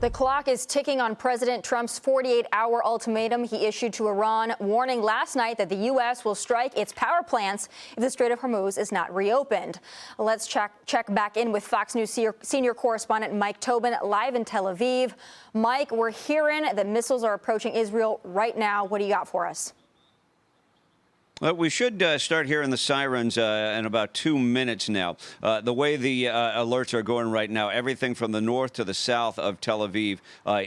The clock is ticking on President Trump's 48-hour ultimatum he issued to Iran, warning last night that the U.S. will strike its power plants if the Strait of Hormuz is not reopened. Let's check back in with Fox News senior correspondent Mike Tobin live in Tel Aviv. Mike, we're hearing that missiles are approaching Israel right now. What do you got for us? Well, we should start hearing the sirens in about 2 minutes now. The way the alerts are going right now, everything from the north to the south of Tel Aviv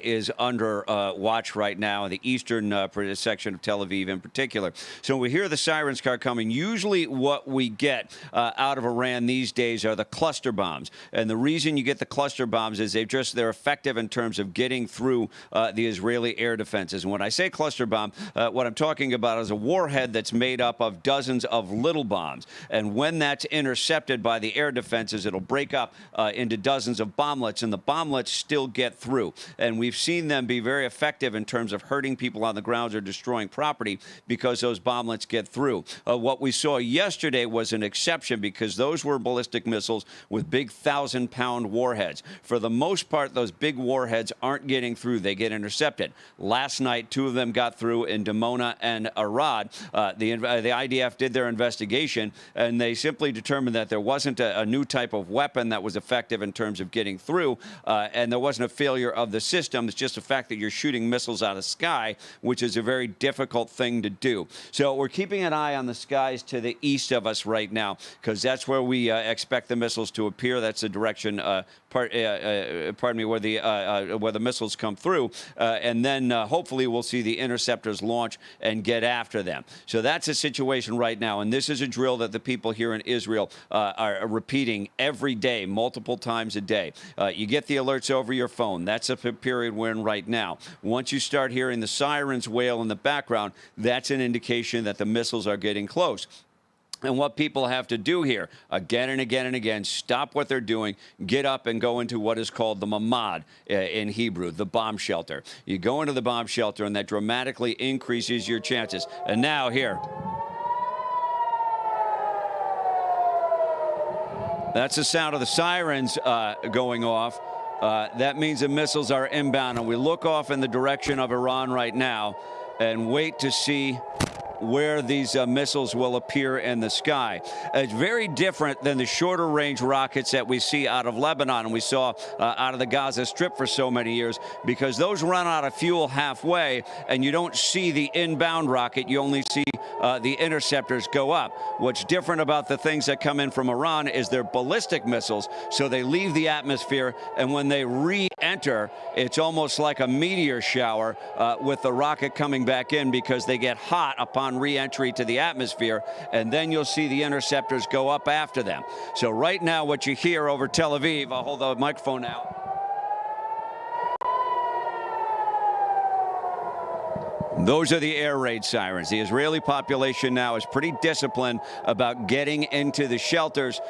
is under watch right now, in the eastern section of Tel Aviv in particular. So we hear the sirens start coming. Usually what we get out of Iran these days are the cluster bombs. And the reason you get the cluster bombs is they're effective in terms of getting through the Israeli air defenses. And when I say cluster bomb, what I'm talking about is a warhead that's made up of dozens of little bombs. And when that's intercepted by the air defenses, it'll break up into dozens of bomblets, and the bomblets still get through. And we've seen them be very effective in terms of hurting people on the ground or destroying property because those bomblets get through. What we saw yesterday was an exception because those were ballistic missiles with big 1,000-pound warheads. For the most part, those big warheads aren't getting through. They get intercepted. Last night, 2 of them got through in Dimona and Arad. The IDF did their investigation, and they simply determined that there wasn't a new type of weapon that was effective in terms of getting through, and there wasn't a failure of the system. It's just the fact that you're shooting missiles out of the sky, which is a very difficult thing to do. So we're keeping an eye on the skies to the east of us right now, because that's where we expect the missiles to appear. That's the direction, where the missiles come through, and then hopefully we'll see the interceptors launch and get after them. So that's a situation right now, and this is a drill that the people here in Israel are repeating every day, multiple times a day. You get the alerts over your phone. That's a period we're in right now. Once you start hearing the sirens wail in the background, that's an indication that the missiles are getting close. And what people have to do here, again and again and again, stop what they're doing, get up and go into what is called the mamad in Hebrew, the bomb shelter. You go into the bomb shelter, and that dramatically increases your chances. And now here. That's the sound of the sirens going off. That means the missiles are inbound. And we look off in the direction of Iran right now and wait to see where these missiles will appear in the sky. It's very different than the shorter range rockets that we see out of Lebanon and we saw out of the Gaza Strip for so many years, because those run out of fuel halfway and you don't see the inbound rocket. You only see the interceptors go up. What's different about the things that come in from Iran is they're ballistic missiles, so they leave the atmosphere, and when they re-enter, it's almost like a meteor shower with the rocket coming back in, because they get hot upon re-entry to the atmosphere, and then you'll see the interceptors go up after them. So right now, what you hear over Tel Aviv, I'll hold the microphone out. Those are the air raid sirens. The Israeli population now is pretty disciplined about getting into the shelters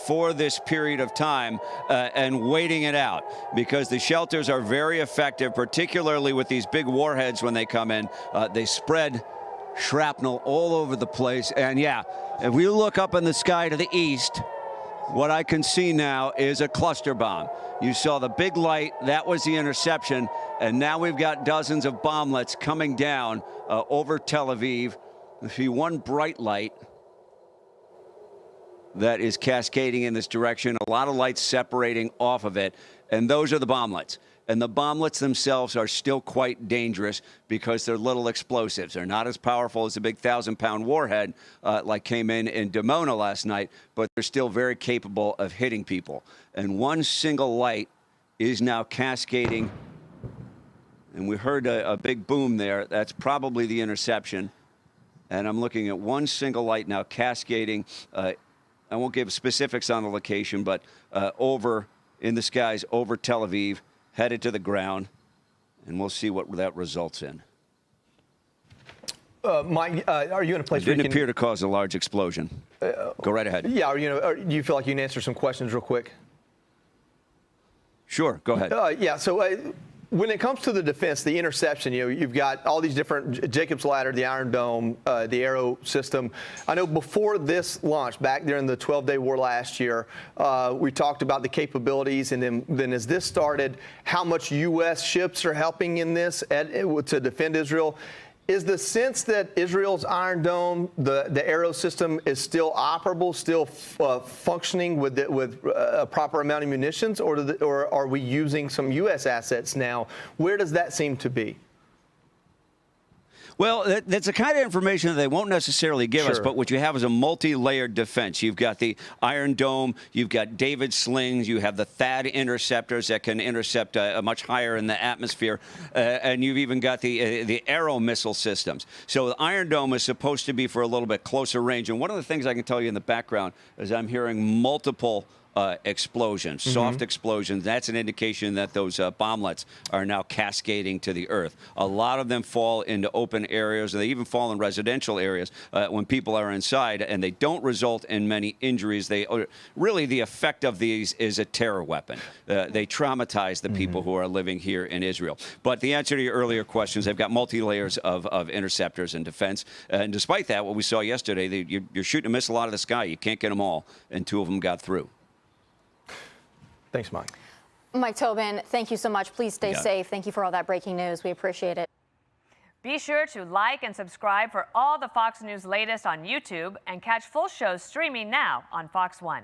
for this period of time and waiting it out, because the shelters are very effective, particularly with these big warheads when they come in. They spread shrapnel all over the place. And yeah, if we look up in the sky to the east, what I can see now is a cluster bomb. You saw the big light, that was the interception, and now we've got dozens of bomblets coming down over Tel Aviv. You see one bright light that is cascading in this direction, a lot of lights separating off of it, and those are the bomblets. And the bomblets themselves are still quite dangerous because they're little explosives. They're not as powerful as a big 1,000-pound warhead like came in Dimona last night, but they're still very capable of hitting people. And one single light is now cascading. And we heard a big boom there. That's probably the interception. And I'm looking at one single light now cascading. I won't give specifics on the location, but over in the skies over Tel Aviv, headed to the ground, and we'll see what that results in. Mike, are you in a place it didn't appear to cause a large explosion. Go right ahead. Yeah, do you feel like you can answer some questions real quick? Sure, go ahead. Yeah, so When it comes to the defense, the interception, you've got all these different Jacob's Ladder, the Iron Dome, the Arrow system. I know before this launch, back during the 12-day war last year, we talked about the capabilities, and then as this started, how much U.S. ships are helping in this to defend Israel. Is the sense that Israel's Iron Dome, the Arrow system, is still operable, still functioning with a proper amount of munitions, or are we using some U.S. assets now? Where does that seem to be? Well, that's the kind of information that they won't necessarily give us, but what you have is a multi-layered defense. You've got the Iron Dome, you've got David slings, you have the THAAD interceptors that can intercept much higher in the atmosphere, and you've even got the Arrow missile systems. So the Iron Dome is supposed to be for a little bit closer range. And one of the things I can tell you in the background is I'm hearing multiple explosions, soft explosions. That's an indication that those bomblets are now cascading to the earth. A lot of them fall into open areas, and they even fall in residential areas when people are inside, and they don't result in many injuries. Really, the effect of these is a terror weapon. They traumatize the people who are living here in Israel. But the answer to your earlier questions, they've got multi-layers of interceptors and defense. And despite that, what we saw yesterday, you're shooting a missile out of the sky. You can't get them all, and 2 of them got through. Thanks, Mike. Mike Tobin, thank you so much. Please stay safe. Thank you for all that breaking news. We appreciate it. Be sure to like and subscribe for all the Fox News latest on YouTube, and catch full shows streaming now on Fox One.